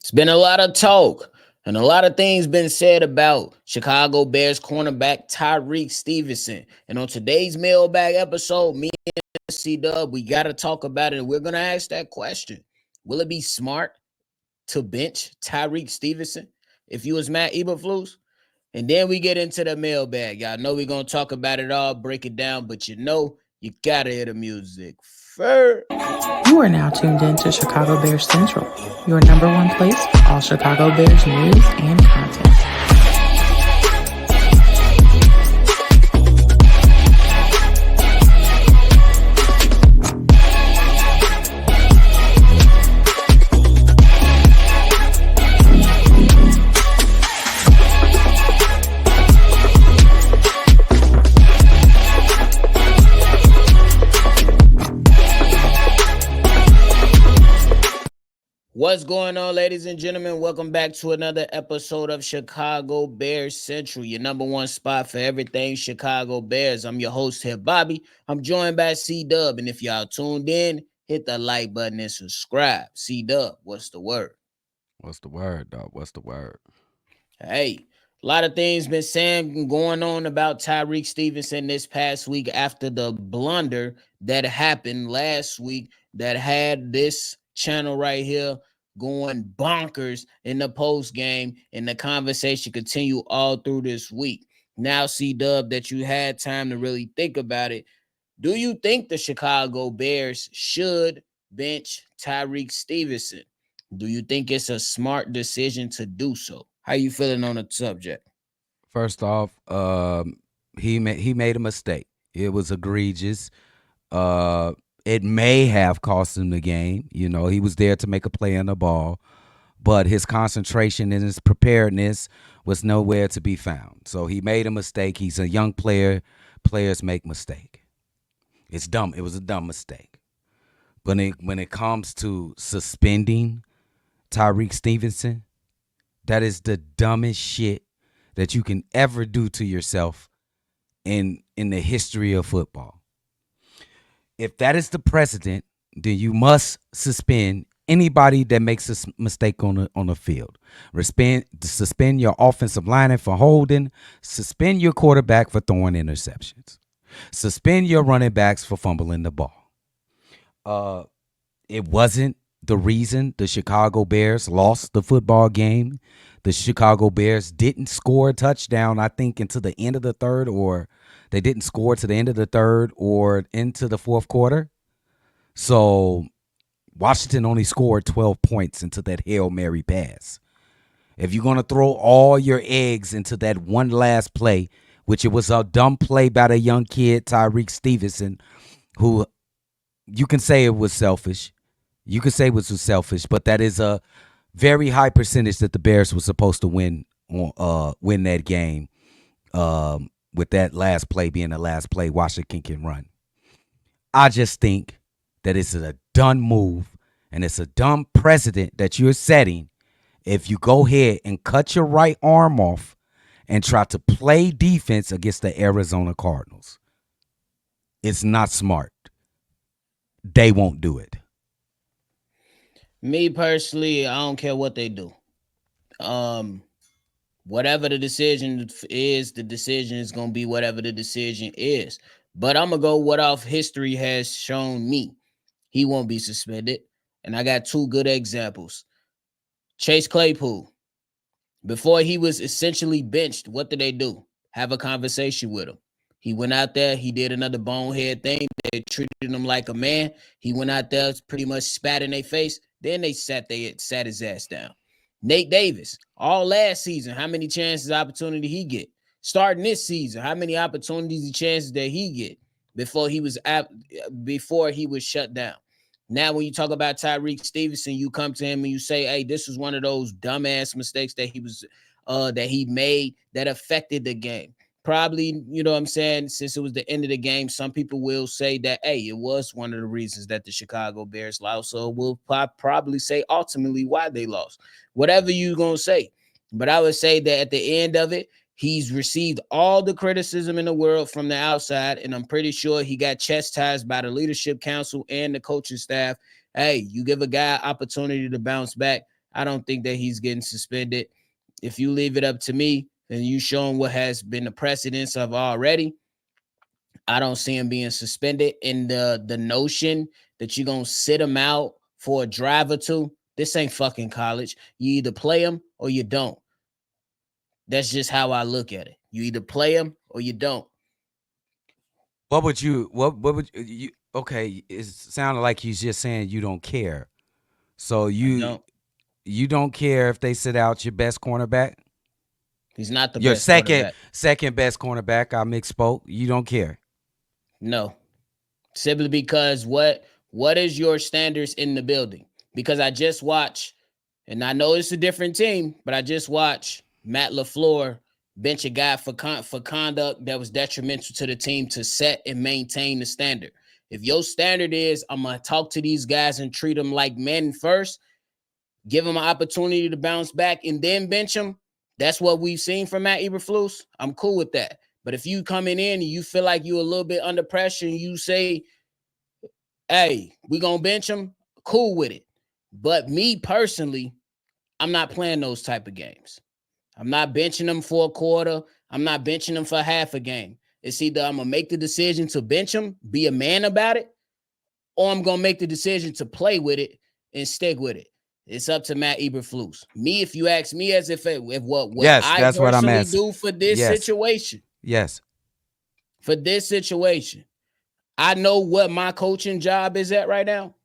It's been a lot of talk and a lot of things been said about Chicago Bears cornerback Tyreek Stevenson. And on today's Mailbag episode, me and C-Dubb, we got to talk about it. And we're going to ask that question. Will it be smart to bench Tyreek Stevenson if you was Matt Eberflus? And then we get into the mailbag. Y'all know we're going to talk about it all, break it down, but you got to hear the music first. You are now tuned in to Chicago Bears Central, your number one place for all Chicago Bears news and content. What's going on, ladies and gentlemen? Welcome back to another episode of Chicago Bears Central, your number one spot for everything Chicago Bears. I'm your host here, Bobby. I'm joined by C-Dubb, and if y'all tuned in, hit the like button and subscribe. C-Dubb, what's the word? What's the word, dog? What's the word? Hey, a lot of things been saying going on about Tyreek Stevenson this past week after the blunder that happened last week that had this channel right here going bonkers in the post game, and the conversation continue all through this week. Now, C-Dubb, that you had time to really think about it, do you think the Chicago Bears should bench Tyreek Stevenson? Do you think it's a smart decision to do so? How you feeling on the subject? First off, he made a mistake. It was egregious. It may have cost him the game. You know, he was there to make a play on the ball, but his concentration and his preparedness was nowhere to be found. So he made a mistake. He's a young player. Players make mistake. It's dumb. It was a dumb mistake. But when it comes to suspending Tyreek Stevenson, that is the dumbest shit that you can ever do to yourself in the history of football. If that is the precedent, then you must suspend anybody that makes a mistake on the field. Suspend your offensive lineman for holding. Suspend your quarterback for throwing interceptions. Suspend your running backs for fumbling the ball. It wasn't the reason the Chicago Bears lost the football game. The Chicago Bears didn't score a touchdown, I think, until the end of the third, or they didn't score to the end of the third or into the fourth quarter. So Washington only scored 12 points into that Hail Mary pass. If you're going to throw all your eggs into that one last play, which it was a dumb play by the young kid, Tyreek Stevenson, who you can say it was selfish. You can say it was selfish, but that is a very high percentage that the Bears were supposed to win that game, with that last play being the last play Washington can run. I just think that it's a dumb move, and it's a dumb precedent that you're setting if you go ahead and cut your right arm off and try to play defense against the Arizona Cardinals. It's not smart. They won't do it. Me personally, I don't care what they do. Whatever the decision is, the decision is going to be whatever the decision is. But I'm going to go what off history has shown me. He won't be suspended. And I got two good examples. Chase Claypool. Before he was essentially benched, what did they do? Have a conversation with him. He went out there. He did another bonehead thing. They treated him like a man. He went out there, pretty much spat in their face. Then they sat his ass down. Nate Davis, all last season, how many chances, opportunity he get? Starting this season, how many opportunities and chances did he get before he was shut down? Now, when you talk about Tyreek Stevenson, you come to him and you say, "Hey, this was one of those dumbass mistakes that he made that affected the game." Probably, you know what I'm saying, since it was the end of the game, some people will say that, hey, it was one of the reasons that the Chicago Bears lost. So we'll probably say ultimately why they lost. Whatever you're going to say. But I would say that at the end of it, he's received all the criticism in the world from the outside, and I'm pretty sure he got chastised by the leadership council and the coaching staff. Hey, you give a guy opportunity to bounce back. I don't think that he's getting suspended. If you leave it up to me and you show him what has been the precedence of already, I don't see him being suspended. And the notion that you're gonna sit him out for a drive or two, this ain't fucking college. You either play him or you don't. That's just how I look at it. You either play him or you don't. What would you? What would you? Okay, it sounded like he's just saying you don't care. So I you don't. you don't care if they sit out your best cornerback, He's not the your best second quarterback. second best cornerback. I misspoke. You don't care. No. Simply because what is your standards in the building? Because I just watched, and I know it's a different team, but I just watched Matt LaFleur bench a guy for conduct that was detrimental to the team to set and maintain the standard. If your standard is I'm gonna talk to these guys and treat them like men first, give them an opportunity to bounce back and then bench them. That's what we've seen from Matt Eberflus. I'm cool with that. But if you coming in and you feel like you're a little bit under pressure and you say, hey, we gonna bench him, cool with it. But me personally, I'm not playing those type of games. I'm not benching them for a quarter. I'm not benching them for half a game. It's either I'm gonna make the decision to bench him, be a man about it, or I'm gonna make the decision to play with it and stick with it. It's up to Matt Eberflus. Me, if you ask me, as if what Yes, I that's what I'm personally asking. do for this Yes, situation, yes. for this situation, I know what my coaching job is at right now.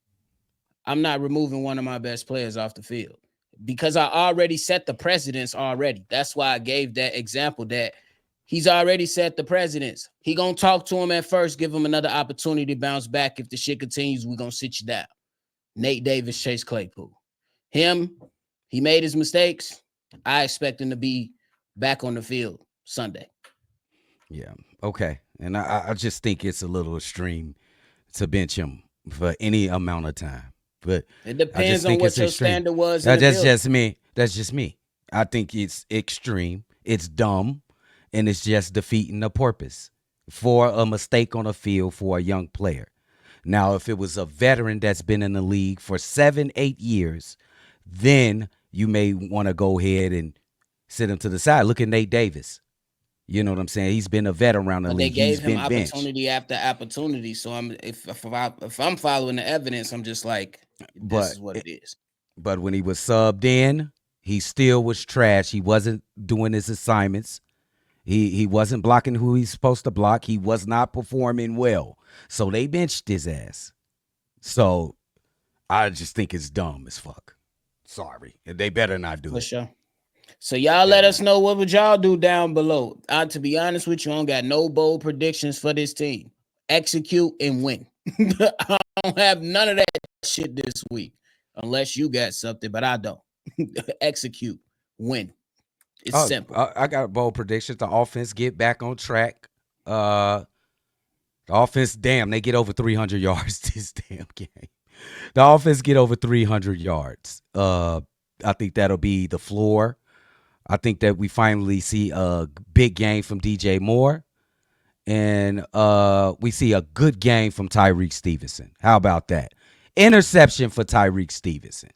I'm not removing one of my best players off the field because I already set the precedence already. That's why I gave that example that he's already set the precedence. He gonna talk to him at first, give him another opportunity to bounce back. If the shit continues, we gonna sit you down. Nate Davis, Chase Claypool. Him, he made his mistakes. I expect him to be back on the field Sunday. Yeah. Okay. And I just think it's a little extreme to bench him for any amount of time. But It I just depends on think it's what your extreme. standard was in the That's building. just me. That's just me. I think it's extreme. It's dumb, and it's just defeating the purpose for a mistake on a field for a young player. Now, if it was a veteran that's been in the league for 7, 8 years, then you may want to go ahead and sit him to the side. Look at Nate Davis. You know what I'm saying? He's been a vet around the But they league. He's gave him been benched. opportunity after opportunity. So if I'm following the evidence, I'm just like, this But is what it is. but when he was subbed in, he still was trash. He wasn't doing his assignments. He wasn't blocking who he's supposed to block. He was not performing well. So they benched his ass. So I just think it's dumb as fuck. Sorry. They better not do For it. sure. So y'all let Better us not. know what would y'all do down below. To be honest with you, I don't got no bold predictions for this team. Execute and win. I don't have none of that shit this week, unless you got something, but I don't. Execute, win. It's Oh, simple. I got a bold prediction. The offense get back on track. Uh, the offense, damn, they get over 300 yards this damn game. The offense get over 300 yards. I think that'll be the floor. I think that we finally see a big game from DJ Moore, and we see a good game from Tyreek Stevenson. How about that? Interception for Tyreek Stevenson.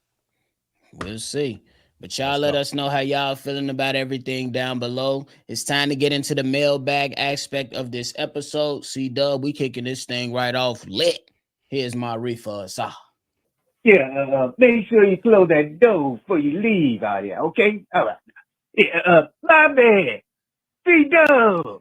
We'll see. But y'all Let's let go. us know how y'all feeling about everything down below. It's time to get into the mailbag aspect of this episode. C-Dubb, we kicking this thing right off lit. Here's my refund. Yeah, make sure you close that door before you leave out here, okay? All right. Yeah, my bad. C-Dubb.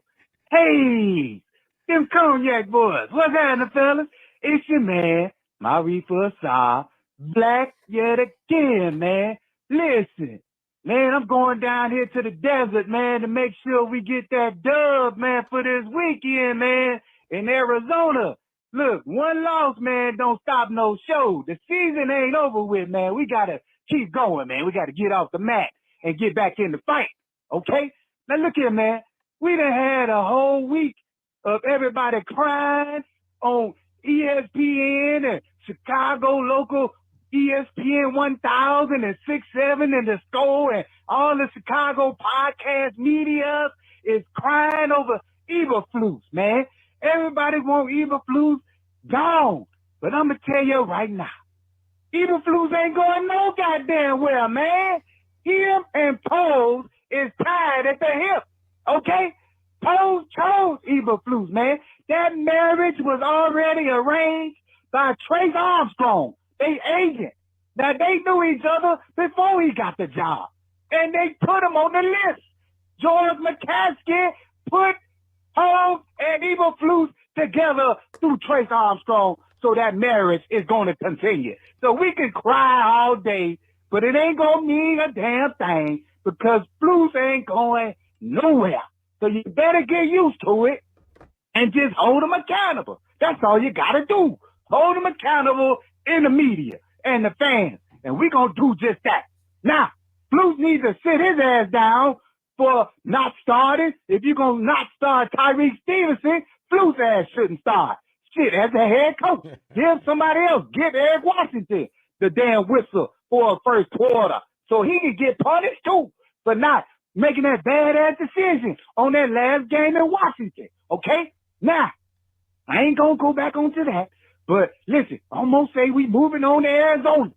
Hey, them cognac boys. What's happening, fellas? It's your man, Marifa Sa, black yet again, man. Listen, man, I'm going down here to the desert, man, to make sure we get that dub, man, for this weekend, man, in Arizona. Look, one loss, man, don't stop no show. The season ain't over with, man. We gotta keep going, man. We gotta get off the mat and get back in the fight, okay? Now look here, man. We done had a whole week of everybody crying on ESPN and Chicago local ESPN 1000 and 6-7 and the score and all the Chicago podcast media is crying over Eberflus, man. Everybody want Eberflus gone. But I'm going to tell you right now, Eberflus ain't going no goddamn well, man. Him and Pose is tied at the hip. Okay? Pose chose Eberflus, man. That marriage was already arranged by Trace Armstrong, they agent. Now, they knew each other before he got the job. And they put him on the list. George McCaskey put Pose and Eberflus together through Trace Armstrong, so that marriage is going to continue. So we can cry all day, but it ain't going to mean a damn thing because Flus ain't going nowhere. So you better get used to it and just hold them accountable. That's all you got to do. Hold them accountable in the media and the fans. And we're going to do just that. Now, Flus needs to sit his ass down for not starting. If you're going to not start Tyreque Stevenson, Flus ass shouldn't start. Shit, as the head coach, give somebody else. Give Eric Washington the damn whistle for a first quarter so he can get punished too for not making that badass decision on that last game in Washington. Okay? Now, I ain't going to go back onto that, but listen, I'm going to say we moving on to Arizona.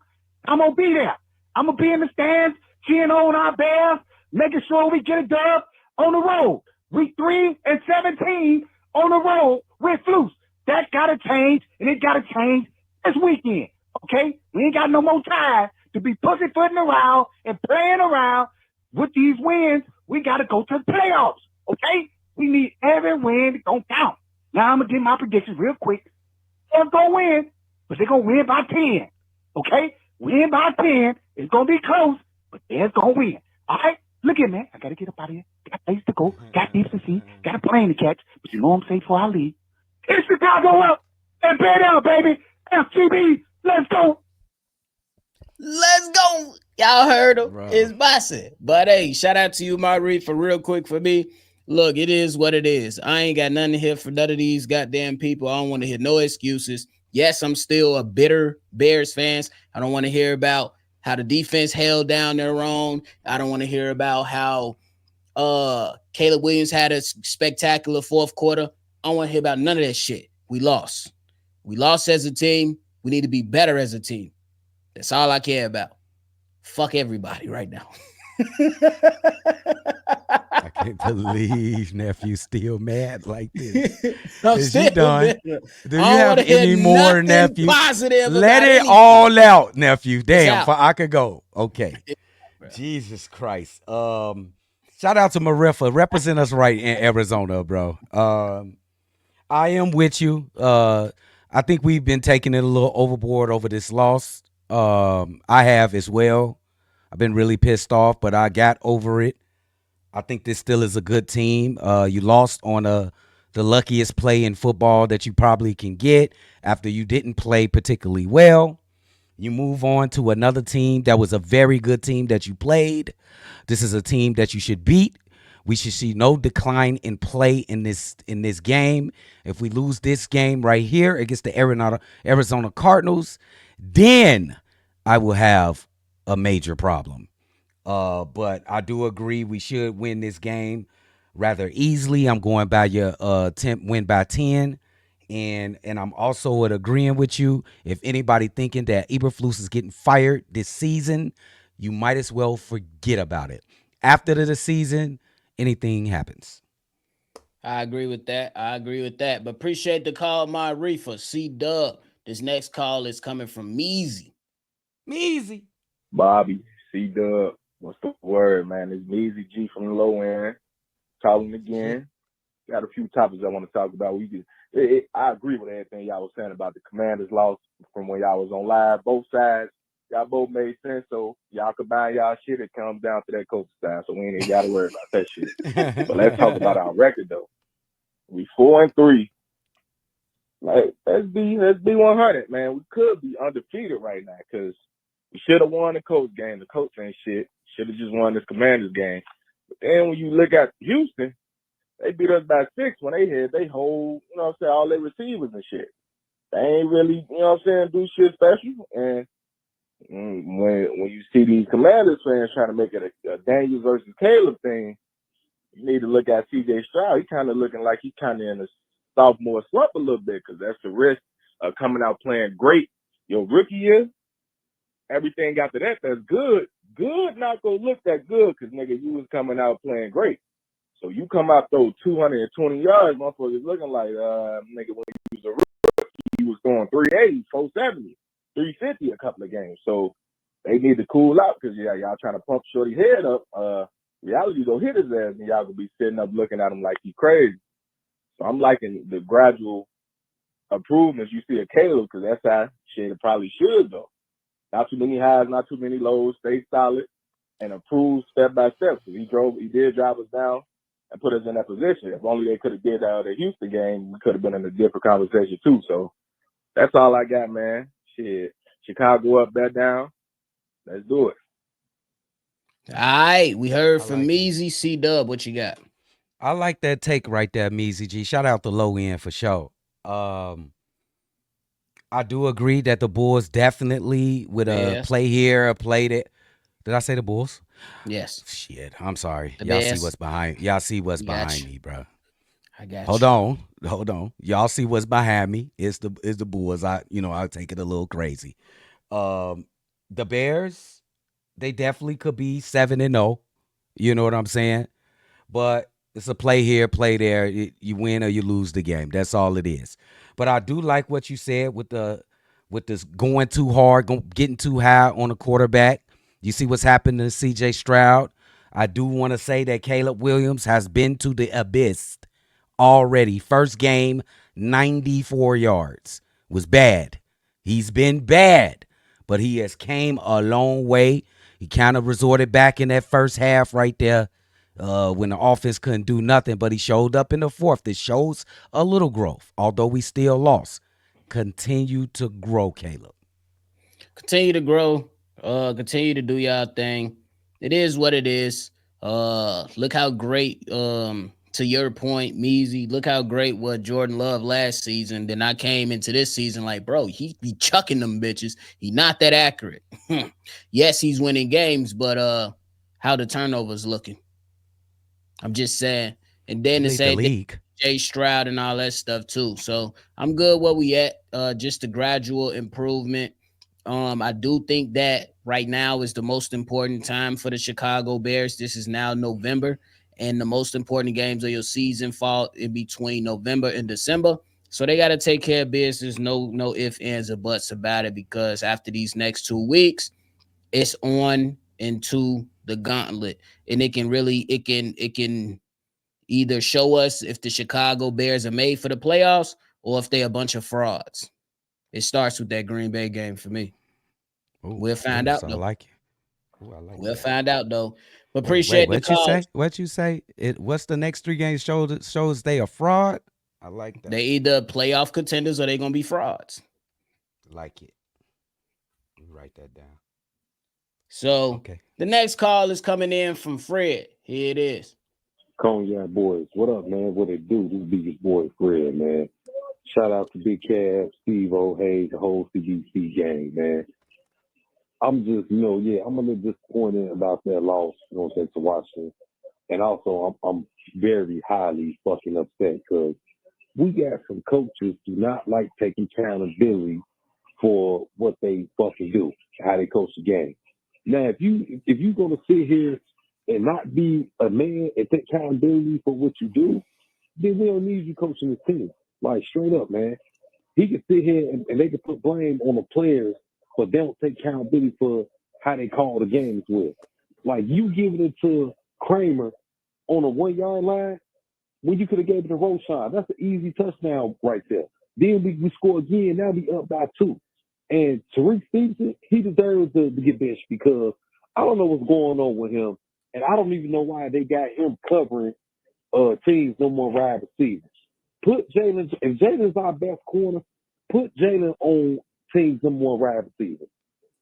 I'm going to be there. I'm going to be in the stands, cheering on our Bears, making sure we get a dub on the road. We 3-17 on the road with Flus. That got to change, and it got to change this weekend, okay? We ain't got no more time to be pussyfooting around and playing around with these wins. We got to go to the playoffs, okay? We need every win to go count. Now I'm going to give my predictions real quick. They're going to win, but they're going to win by 10, okay? Win by 10. It's going to be close, but they're going to win, all right? Look at me. I got to get up out of here. Got place to go. Got things to see. Got a plane to catch. But you know what I'm saying before I leave? It's Chicago up and bet out, baby. FGB, let's go. Let's go. Y'all heard him. Bro. It's bossy. But hey, shout out to you, Marie, for real quick for me. Look, it is what it is. I ain't got nothing to hear for none of these goddamn people. I don't want to hear no excuses. Yes, I'm still a bitter Bears fans. I don't want to hear about how the defense held down their own. I don't want to hear about how Caleb Williams had a spectacular fourth quarter. I don't want to hear about none of that shit. We lost. We lost as a team. We need to be better as a team. That's all I care about. Fuck everybody right now. I can't believe nephew's still mad like this. Is you done? Do you have any more, nephew? Let it all out, nephew. Damn, I could go. Okay. Jesus Christ. Shout out to Marifa. Represent us right in Arizona, bro. I am with you. I think we've been taking it a little overboard over this loss. I have as well. I've been really pissed off, but I got over it. I think this still is a good team. You lost on the luckiest play in football that you probably can get after you didn't play particularly well. You move on to another team that was a very good team that you played. This is a team that you should beat. We should see no decline in play in this game. If we lose this game right here against the Arizona Cardinals, then I will have a major problem. But I do agree we should win this game rather easily. I'm going by your win by 10. And I'm also agreeing with you. If anybody thinking that Eberflus is getting fired this season, you might as well forget about it. After the season, anything happens. I agree with that. But appreciate the call, my reefer. C-Dubb. This next call is coming from Meezy. Bobby, C-Dubb. What's the word, man? It's Meezy G from the low end. Calling again. Got a few topics I want to talk about. I agree with everything y'all was saying about the Commanders loss from when y'all was on live. Both sides, y'all both made sense. So y'all combine y'all shit. It comes down to that coaching style. So we ain't even got to worry about that shit. But let's talk about our record though. We 4-3. Like let's be 100, man. We could be undefeated right now because we should have won the coach game. The coach ain't shit. Should have just won this Commanders game. But then when you look at Houston, they beat us by 6 when they had they whole, you know what I'm saying, all their receivers and shit. They ain't really, you know what I'm saying, do shit special. And when you see these Commanders fans trying to make it a Daniel versus Caleb thing, you need to look at C.J. Stroud. He kind of looking like he's kind of in a sophomore slump a little bit because that's the risk of coming out playing great your rookie year everything after that's good. Good not gonna look that good because nigga, you was coming out playing great. So you come out throw 220 yards, motherfuckers looking like nigga when he was a rookie, he was throwing 380, 470, 350 a couple of games. So they need to cool out because y'all trying to pump Shorty's head up. Reality go hit his ass and y'all gonna be sitting up looking at him like he's crazy. So I'm liking the gradual improvements you see at Caleb because that's how shit probably should go. Not too many highs, not too many lows. Stay solid and improve step by step. So he did drive us down and put us in that position. If only they could have did the Houston game, we could have been in a different conversation too. So that's all I got, man. Shit, Chicago up, bet down. Let's do it. All right, we heard I from like Meezy. C-Dubb, what you got? I like that take right there, Meezy G. Shout out the low end for sure. I do agree that the Bulls definitely with a Bears. play here, a play that. Did I say the Bulls? Yes. Shit, I'm sorry. The Y'all see Bears. what's behind. Y'all see what's We got behind you. me, bro. I got Hold you. on. Y'all see what's behind me? It's the Bulls. I'll take it a little crazy. The Bears, they definitely could be 7-0. You know what I'm saying? But it's a play here, play there. You win or you lose the game. That's all it is. But I do like what you said with this going too hard, getting too high on the quarterback. You see what's happened to C.J. Stroud. I do want to say that Caleb Williams has been to the abyss already. First game, 94 yards. Was bad. He's been bad, but he has came a long way. He kind of resorted back in that first half right there when the offense couldn't do nothing, but he showed up in the fourth. This shows a little growth, although we still lost. Continue to grow, Caleb. Continue to grow. Continue to do y'all thing. It is what it is. Look how great, to your point, Meezy, look how great what Jordan Love last season. Then I came into this season like, bro, he be chucking them bitches. He not that accurate. Yes, he's winning games, but how the turnovers looking? I'm just saying. And He then the lead the same thing, league. Jay Stroud and all that stuff too. So I'm good where we at. Just a gradual improvement. I do think that right now is the most important time for the Chicago Bears. This is now November, and the most important games of your season fall in between November and December. So they got to take care of business. No ifs, ands, or buts about it, because after these next 2 weeks, it's on into the gauntlet, and it can either show us if the Chicago Bears are made for the playoffs or if they're a bunch of frauds. It starts with that Green Bay game for me. We'll find out So I though. like it. Ooh, I like We'll that. find out though. But Wait, appreciate the what you say? calls. What you say? What's the next 3 games shows they a fraud? I like that. They either playoff contenders or they're gonna be frauds. Like it. Write that down. So Okay. the next call is coming in from Fred. Here it is. Cognac boys, what up, man? What it do? This biggest boy, Fred, man. Shout out to Big Cab, Steve O, Haize, the whole CGC gang, man. I'm just, I'm a little disappointed about that loss, to Washington. And also, I'm very highly fucking upset because we got some coaches do not like taking accountability for what they fucking do, how they coach the game. Now, if you gonna sit here and not be a man and take accountability for what you do, then we don't need you coaching the team. Like straight up, man. He can sit here and they can put blame on the players, but they don't take accountability for how they call the games with. Like you giving it to Kramer on a 1 yard line when you could have gave it to Roshan. That's an easy touchdown right there. Then we score again. Now we up by 2. And Tyreek Stevenson, he deserves to get benched because I don't know what's going on with him. And I don't even know why they got him covering teams no more wide receivers. Put Jalen, if Jalen's our best corner, put Jalen on teams no more wide receivers.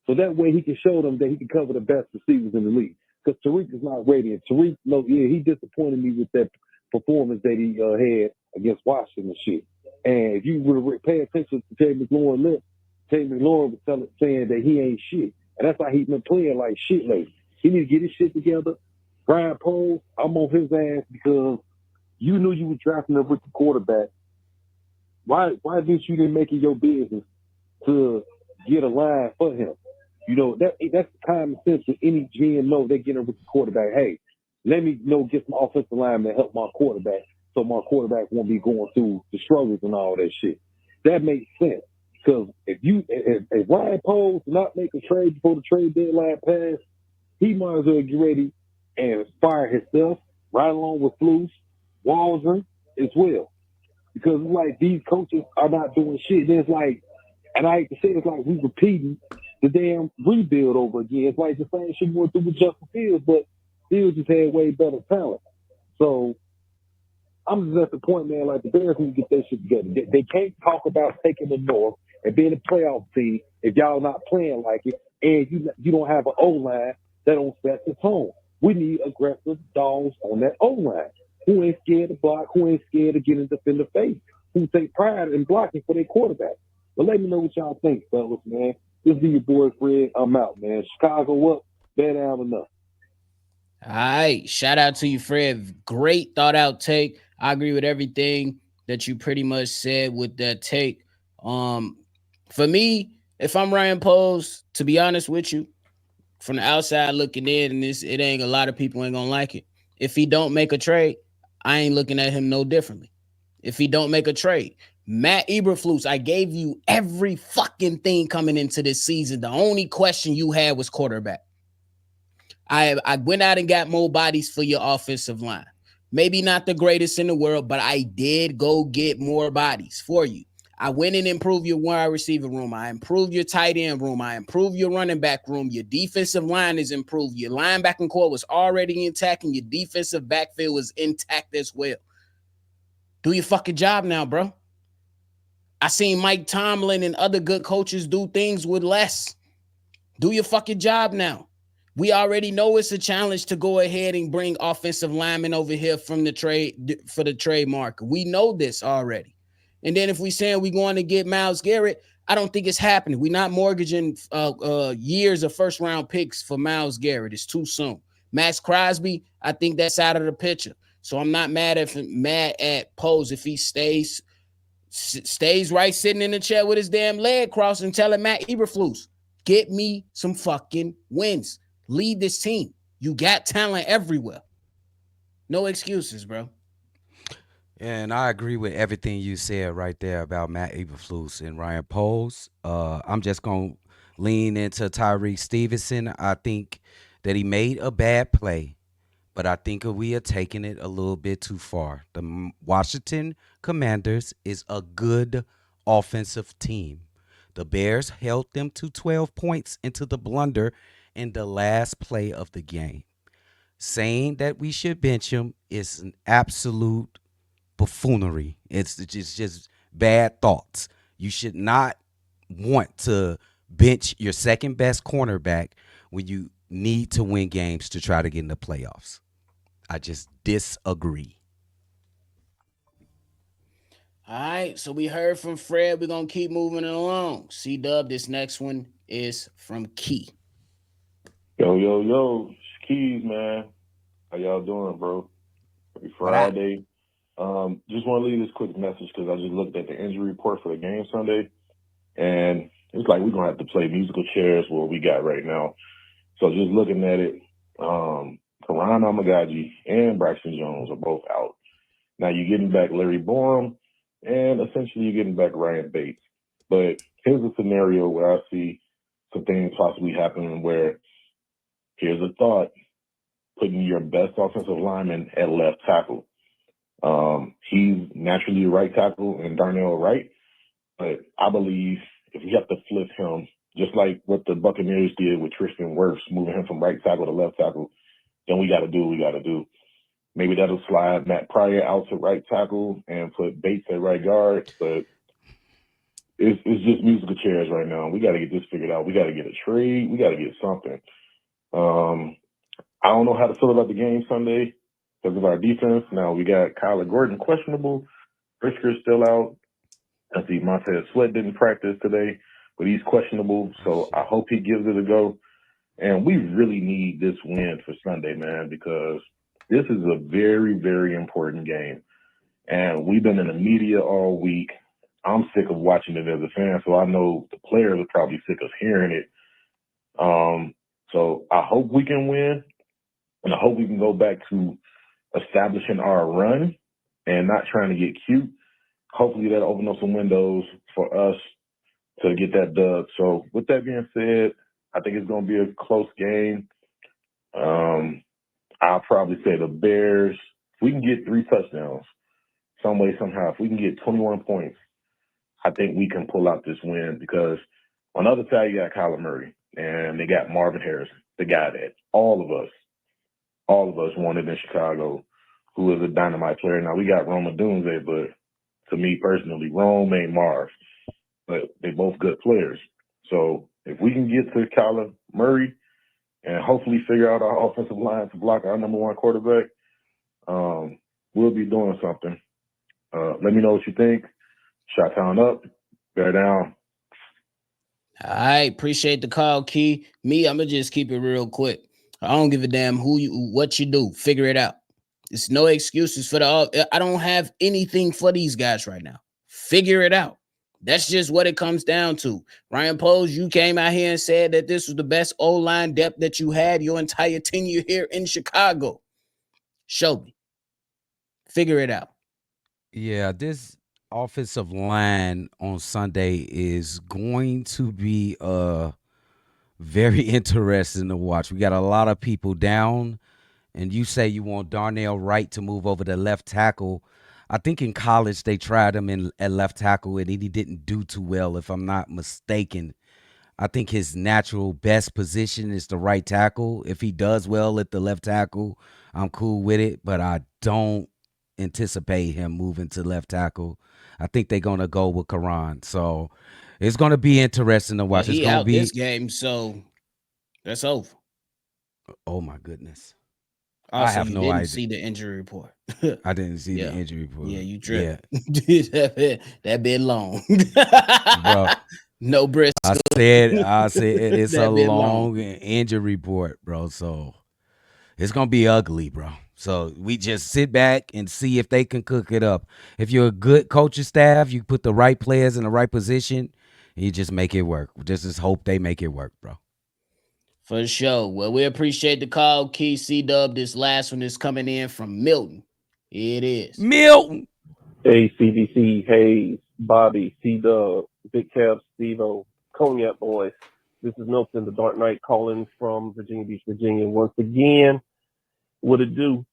So that way he can show them that he can cover the best receivers in the league. Because Tyreek is not ready. And Tyreek, he disappointed me with that performance that he had against Washington and shit. And if you would pay attention to Terry McLaurin lips, Terry McLaurin was saying that he ain't shit. And that's why he's been playing like shit lately. He need to get his shit together. Brian Poles, I'm on his ass because you knew you were drafting a rookie quarterback. Why didn't you make it your business to get a line for him? That's common sense with any GM know they're getting a rookie quarterback. Hey, let me get some offensive linemen to help my quarterback so my quarterback won't be going through the struggles and all that shit. That makes sense. Because if Ryan Poles not make a trade before the trade deadline pass, he might as well get ready and fire himself right along with Flus, Walzer as well. Because it's like these coaches are not doing shit. And it's like, and I hate to say it's like we repeating the damn rebuild over again. It's like the same shit we went through with Justin Fields, but Fields just had way better talent. So I'm just at the point, man, like the Bears need to get their shit together. They can't talk about taking the North and being a playoff team if y'all not playing like it and you don't have an O-line that don't set the tone. We need aggressive dogs on that O-line who ain't scared to block, who ain't scared to get in defender face, who take pride in blocking for their quarterback. But let me know what y'all think, fellas, man. This is your boy Fred. I'm out, man. Chicago up, bear down enough. All right. Shout out to you, Fred. Great thought out take. I agree with everything that you pretty much said with that take. For me, if I'm Ryan Poles, to be honest with you, from the outside looking in, and it ain't a lot of people ain't gonna like it. If he don't make a trade, I ain't looking at him no differently. If he don't make a trade, Matt Eberflus, I gave you every fucking thing coming into this season. The only question you had was quarterback. I went out and got more bodies for your offensive line. Maybe not the greatest in the world, but I did go get more bodies for you. I went and improved your wide receiver room. I improved your tight end room. I improved your running back room. Your defensive line is improved. Your linebacking core was already intact, and your defensive backfield was intact as well. Do your fucking job now, bro. I seen Mike Tomlin and other good coaches do things with less. Do your fucking job now. We already know it's a challenge to go ahead and bring offensive linemen over here from the trade for the trade market. We know this already. And then if we saying we going to get Myles Garrett, I don't think it's happening. We're not mortgaging years of first round picks for Myles Garrett. It's too soon. Max Crosby, I think that's out of the picture. So I'm not mad at Poles if he stays right sitting in the chair with his damn leg crossed and telling Matt Eberflus, get me some fucking wins. Lead this team. You got talent everywhere. No excuses, bro. And I agree with everything you said right there about Matt Eberflus and Ryan Poles. I'm just going to lean into Tyreque Stevenson. I think that he made a bad play, but I think we are taking it a little bit too far. The Washington Commanders is a good offensive team. The Bears held them to 12 points into the blunder in the last play of the game. Saying that we should bench him is an absolute buffoonery. It's just bad thoughts. You should not want to bench your second best cornerback when you need to win games to try to get in the playoffs. I just disagree. All right, so we heard from Fred. We're going to keep moving along. C-Dubb, this next one is from Key. Yo, Keys, man. How y'all doing, bro? Happy Friday. Just want to leave this quick message because I just looked at the injury report for the game Sunday, and it's like we're going to have to play musical chairs what we got right now. So just looking at it, Karan Amagaji and Braxton Jones are both out. Now you're getting back Larry Borum, and essentially you're getting back Ryan Bates. But here's a scenario where I see some things possibly happening where here's a thought, putting your best offensive lineman at left tackle. He's naturally a right tackle and Darnell Wright, but I believe if we have to flip him, just like what the Buccaneers did with Tristan Wirfs, moving him from right tackle to left tackle, then we got to do what we got to do. Maybe that'll slide Matt Pryor out to right tackle and put Bates at right guard, but it's just musical chairs right now. We got to get this figured out. We got to get a trade. We got to get something. I don't know how to feel about the game Sunday because of our defense. Now we got Kyler Gordon questionable. Brisker's still out. I see Montez Sweat didn't practice today, but he's questionable. So I hope he gives it a go. And we really need this win for Sunday, man, because this is a very, very important game. And we've been in the media all week. I'm sick of watching it as a fan, so I know the players are probably sick of hearing it. So I hope we can win, and I hope we can go back to establishing our run and not trying to get cute. Hopefully that'll open up some windows for us to get that dub. So with that being said, I think it's going to be a close game. I'll probably say the Bears, if we can get 3 touchdowns, some way, somehow, if we can get 21 points, I think we can pull out this win because on the other side, you got Kyler Murray and they got Marvin Harrison, the guy that all of us wanted in Chicago, who is a dynamite player. Now, we got Roma Doomsday, but to me personally, Rome ain't Marv, but they both good players. So if we can get to Kyler Murray and hopefully figure out our offensive line to block our number 1 quarterback, we'll be doing something. Let me know what you think. Shot town up, bear down. All right, appreciate the call, Key. Me, I'm gonna just keep it real quick. I don't give a damn what you do. Figure it out. It's no excuses for I don't have anything for these guys right now. Figure it out. That's just what it comes down to. Ryan Poles, you came out here and said that this was the best O-line depth that you had your entire tenure here in Chicago. Show me. Figure it out. Yeah, this offensive line on Sunday is going to be very interesting to watch. We got a lot of people down, and you say you want Darnell Wright to move over to left tackle. I think in college they tried him at left tackle, and he didn't do too well, if I'm not mistaken. I think his natural best position is the right tackle. If he does well at the left tackle, I'm cool with it, but I don't anticipate him moving to left tackle. I think they're going to go with Karan. So it's going to be interesting to watch. It's He going to out be this game, so that's over. Oh my goodness. Also, I have you no didn't idea. see the injury report. I didn't see Yeah. the injury report. Yeah, you Yeah, tripping. that been long. bro. No Briscoe. I said it's a That been long. long injury report, bro. So it's gonna be ugly, bro. So we just sit back and see if they can cook it up. If you're a good coaching staff, you put the right players in the right position, and you just make it work. Just hope they make it work, bro. For sure. Well, we appreciate the call, Key. C-Dubb. This last one is coming in from Milton. It is. Milton. Hey, CDC, Haize, Bobby, C-Dubb, Big Kev, Steve-O, Cognac Boys. This is Milton, the Dark Knight, calling from Virginia Beach, Virginia. Once again, what it do?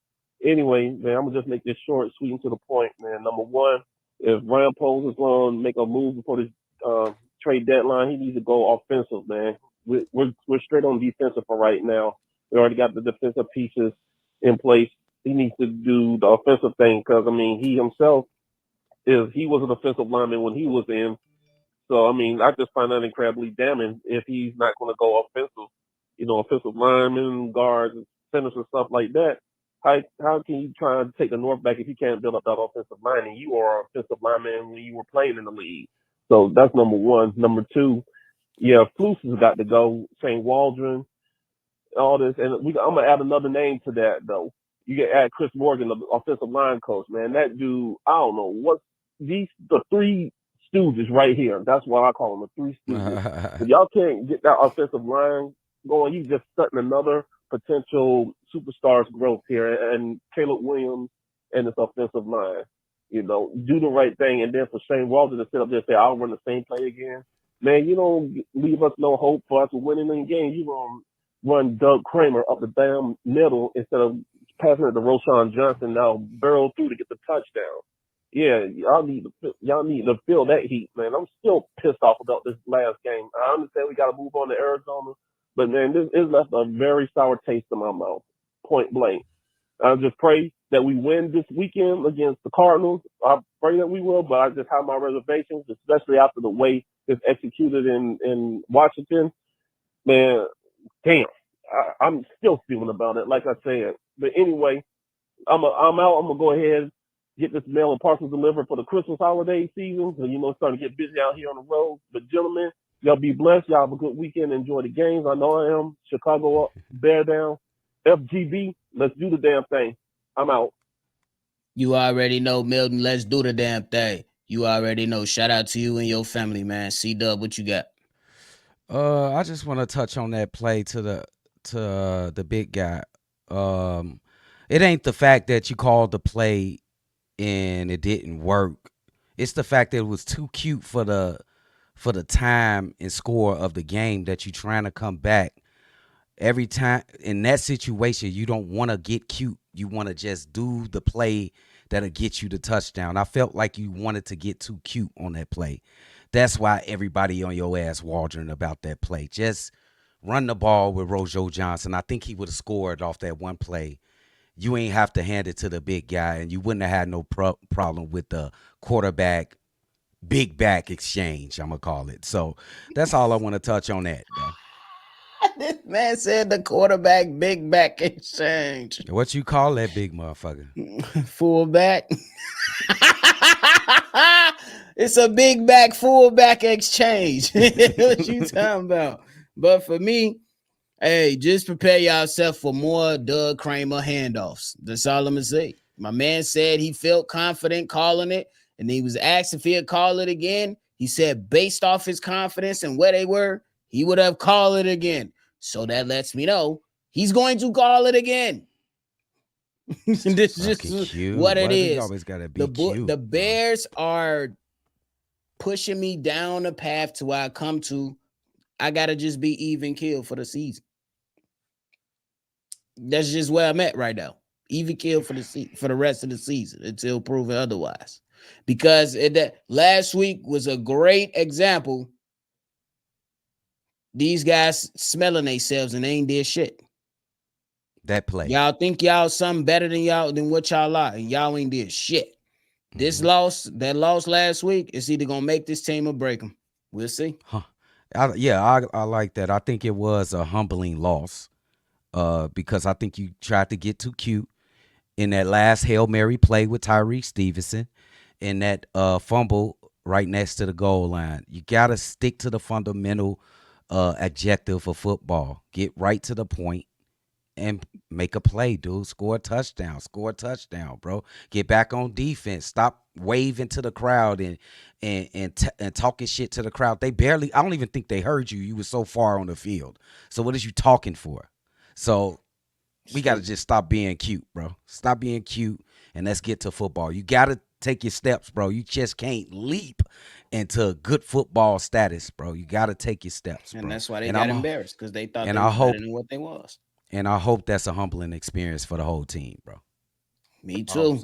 Anyway, man, I'm going to just make this short, sweet, and to the point, man. Number one, if Ryan Poles is going to make a move before the trade deadline, he needs to go offensive, man. We're straight on defensive for right now. We already got the defensive pieces in place. He needs to do the offensive thing because, I mean, he himself he was an offensive lineman when he was in. So, I mean, I just find that incredibly damning if he's not going to go offensive. You know, offensive linemen, guards, centers, and stuff like that. How can you try and take the North back if you can't build up that offensive line? And you are an offensive lineman when you were playing in the league. So that's number one. Number two, yeah, Flus has got to go. St. Waldron, all this. And I'm going to add another name to that, though. You can add Chris Morgan, the offensive line coach, man. That dude, I don't know the 3 stooges right here. That's why I call them the 3 stooges. If y'all can't get that offensive line going, you just setting another potential superstars growth here. And Caleb Williams and this offensive line, you know, do the right thing. And then for Shane Walter to sit up there and say, I'll run the same play again. Man, you don't leave us no hope for us winning the game. You going to run Doug Kramer up the damn middle instead of passing it to Roshan Johnson now barrel through to get the touchdown. Yeah, y'all need to feel that heat, man. I'm still pissed off about this last game. I understand we got to move on to Arizona, but man, this left a very sour taste in my mouth, point blank. I just pray that we win this weekend against the Cardinals. I pray that we will, but I just have my reservations, especially after the way it's executed in Washington. Man, damn, I'm still feeling about it, like I said. But anyway, I'm out. I'm gonna go ahead, get this mail and parcels delivered for the Christmas holiday season. So, you know, it's starting to get busy out here on the road. But gentlemen, y'all be blessed. Y'all have a good weekend. Enjoy the games. I know I am. Chicago up, bear down. FGB, let's do the damn thing. I'm out. You already know, Milton. Let's do the damn thing. You already know. Shout out to you and your family, man. C-Dubb, what you got? I just want to touch on that play to the big guy. It ain't the fact that you called the play and it didn't work. It's the fact that it was too cute for the time and score of the game that you trying to come back. Every time in that situation, you don't want to get cute. You want to just do the play that'll get you the touchdown. I felt like you wanted to get too cute on that play. That's why everybody on your ass wandering about that play. Just run the ball with Rojo Johnson. I think he would have scored off that one play. You ain't have to hand it to the big guy, and you wouldn't have had no problem with the quarterback big back exchange, I'm going to call it. So that's all I want to touch on that, though. This man said the quarterback big back exchange. What you call that big motherfucker? Fullback. It's a big back fullback exchange. What you talking about? But for me, hey, just prepare yourself for more Doug Kramer handoffs. That's all I'm gonna say. My man said he felt confident calling it, and he was asked if he'd call it again. He said based off his confidence and where they were, he would have called it again. So that lets me know he's going to call it again. This is just cute. what it Why is. you always gotta be cute, the Bears are pushing me down a path to where I come to. I gotta just be even kill for the season. That's just where I'm at right now. Even kill for the rest of the season until proven otherwise. Because that last week was a great example. These guys smelling themselves and they ain't did shit. That play. Y'all think y'all something better than what y'all are, and y'all ain't did shit. This loss last week is either gonna make this team or break them. We'll see. I like that. I think it was a humbling loss. Because I think you tried to get too cute in that last Hail Mary play with Tyrique Stevenson and that fumble right next to the goal line. You got to stick to the fundamental objective of football. Get right to the point and make a play, dude. Score a touchdown, bro. Get back on defense. Stop waving to the crowd and talking shit to the crowd. I don't even think they heard you. You were so far on the field. So what is you talking for? So we got to just stop being cute, bro. Stop being cute, and let's get to football. You got to take your steps, bro. You just can't leap into good football status, bro. You got to take your steps, bro. And that's why they got embarrassed, because they thought they were better than what they was. And I hope that's a humbling experience for the whole team, bro. Me too.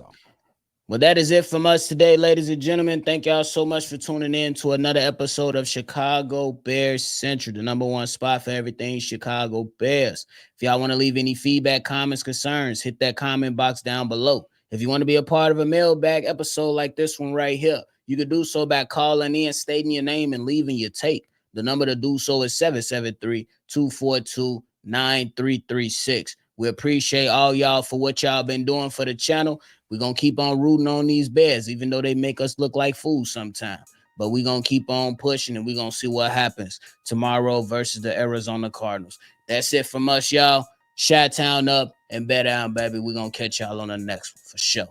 Well, that is it from us today, ladies and gentlemen. Thank y'all so much for tuning in to another episode of Chicago Bears Central, the number one spot for everything Chicago Bears. If y'all want to leave any feedback, comments, concerns, hit that comment box down below. If you want to be a part of a mailbag episode like this one right here, you can do so by calling in, stating your name, and leaving your take. The number to do so is 773-242-9336. We appreciate all y'all for what y'all been doing for the channel. We're going to keep on rooting on these Bears, even though they make us look like fools sometimes. But we're going to keep on pushing, and we're going to see what happens tomorrow versus the Arizona Cardinals. That's it from us, y'all. Chi-Town up and bet down, baby. We're going to catch y'all on the next one for sure.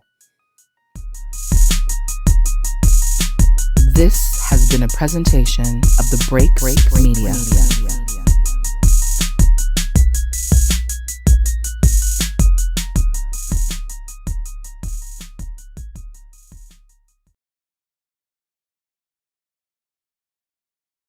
This has been a presentation of the Break Media.